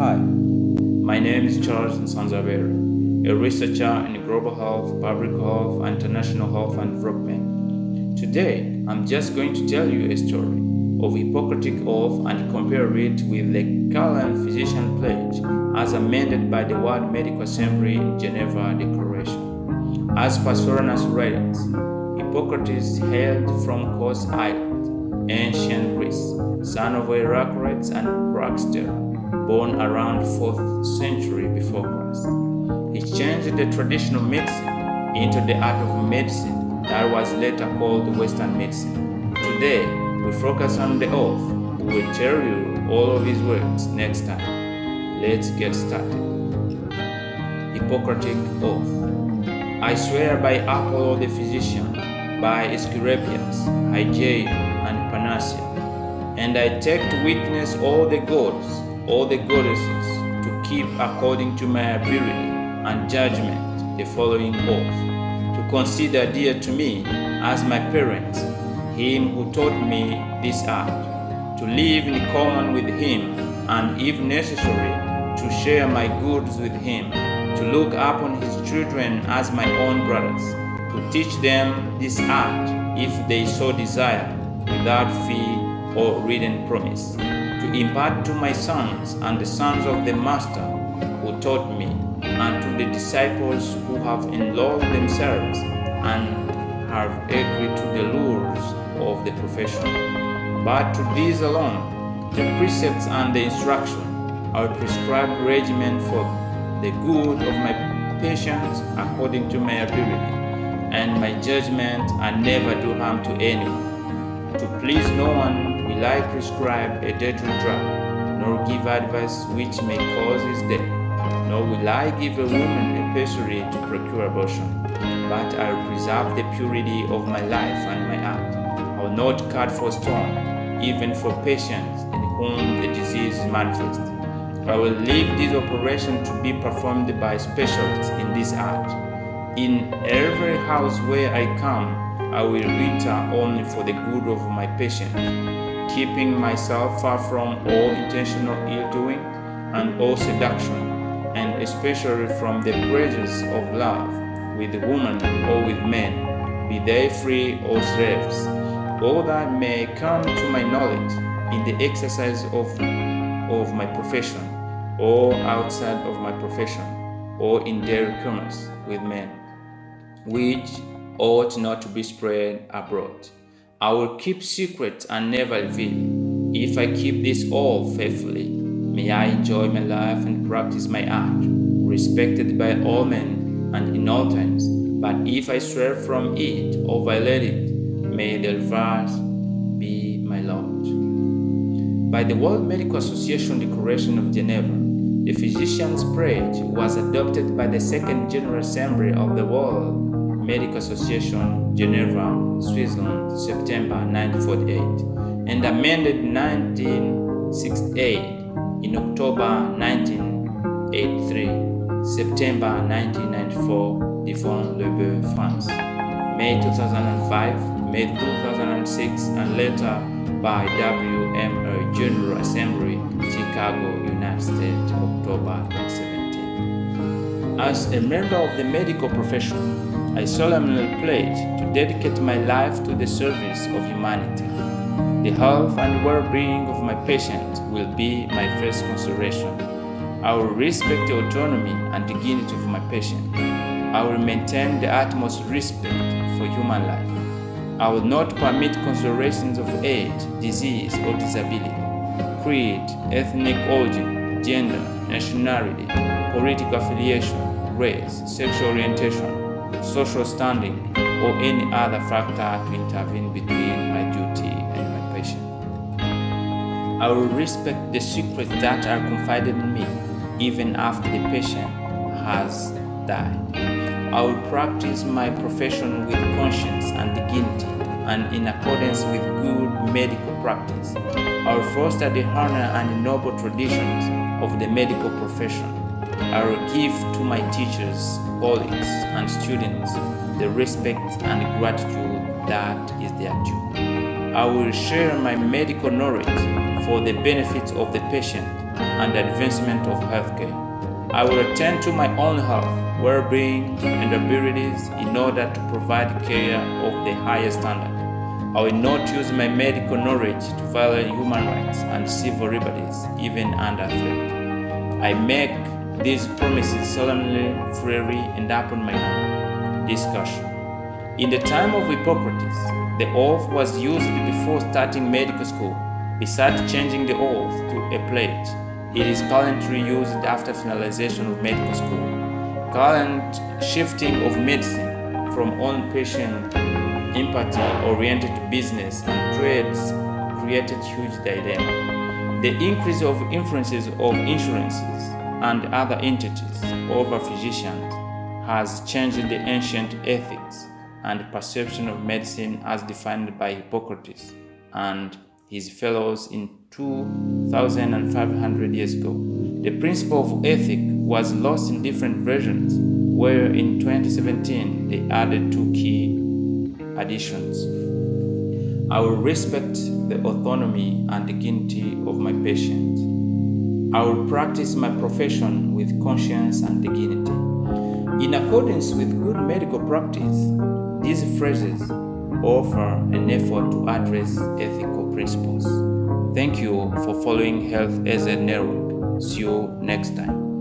Hi, my name is Charles Nsanzabera, a researcher in global health, public health, and international health and development. Today, I'm just going to tell you a story of Hippocratic oath and compare it with the current physician pledge as amended by the World Medical Assembly in Geneva Declaration. As per Soranus writings, Hippocrates hailed from Kos Island, ancient Greece, son of Heraclides and Praxter, born around 4th century before Christ. He changed the traditional medicine into the art of medicine that was later called Western medicine. Today, we focus on the oath. We will tell you all of his words next time. Let's get started. Hippocratic Oath. I swear by Apollo the physician, by Asclepius, Hygeia, and Panacea, and I take to witness all the gods, all the goddesses, to keep according to my ability and judgment the following oath, to consider dear to me as my parents him who taught me this art, to live in common with him, and if necessary, to share my goods with him, to look upon his children as my own brothers, to teach them this art if they so desire, without fee or written promise, to impart to my sons and the sons of the Master who taught me, and to the disciples who have enrolled themselves and have agreed to the rules of the profession. But to these alone, the precepts and the instruction are prescribed regimen for the good of my patients according to my ability and my judgment, and never do harm to anyone. To please no one will I prescribe a deadly drug, nor give advice which may cause his death, nor will I give a woman a pessary to procure abortion, but I will preserve the purity of my life and my art. I will not cut for stone, even for patients in whom the disease is manifest. I will leave this operation to be performed by specialists in this art. In every house where I come, I will enter only for the good of my patient, keeping myself far from all intentional ill-doing and all seduction, and especially from the pleasures of love with women or with men, be they free or slaves, all that may come to my knowledge in the exercise of my profession, or outside of my profession, or in daily commerce with men, which ought not to be spread abroad. I will keep secret and never reveal. If I keep this all faithfully, may I enjoy my life and practice my art, respected by all men and in all times. But if I swear from it or violate it, may the reverse be my lot. By the World Medical Association Declaration of Geneva, the physician's pledge was adopted by the Second General Assembly of the World Medical Association, Geneva, Switzerland, September 1948, and amended in 1968, in October 1983, September 1994, Devon-le-Beau, France, May 2005, May 2006, and later by WMA General Assembly, Chicago, United States, October 2017. As a member of the medical profession, I solemnly pledge to dedicate my life to the service of humanity. The health and well-being of my patient will be my first consideration. I will respect the autonomy and dignity of my patient. I will maintain the utmost respect for human life. I will not permit considerations of age, disease, or disability, creed, ethnic origin, gender, nationality, political affiliation, race, sexual orientation, social standing, or any other factor to intervene between my duty and my patient. I will respect the secrets that are confided in me, even after the patient has died. I will practice my profession with conscience and dignity, and in accordance with good medical practice. I will foster the honor and noble traditions of the medical profession. I will give to my teachers, colleagues, and students the respect and gratitude that is their due. I will share my medical knowledge for the benefit of the patient and advancement of healthcare. I will attend to my own health, well-being, and abilities in order to provide care of the highest standard. I will not use my medical knowledge to violate human rights and civil liberties, even under threat. I make these promises solemnly, freely, and upon my own discussion. In the time of Hippocrates, the oath was used before starting medical school. Besides changing the oath to a pledge, it is currently used after finalization of medical school. Current shifting of medicine from on-patient empathy-oriented to business and trades created huge dilemma. The increase of influences of insurances and other entities over physicians has changed the ancient ethics and perception of medicine as defined by Hippocrates and his fellows in 2,500 years ago. The principle of ethic was lost in different versions, where in 2017 they added two key additions. I will respect the autonomy and dignity of my patient. I will practice my profession with conscience and dignity. In accordance with good medical practice, these phrases offer an effort to address ethical principles. Thank you for following Health as a Network. See you next time.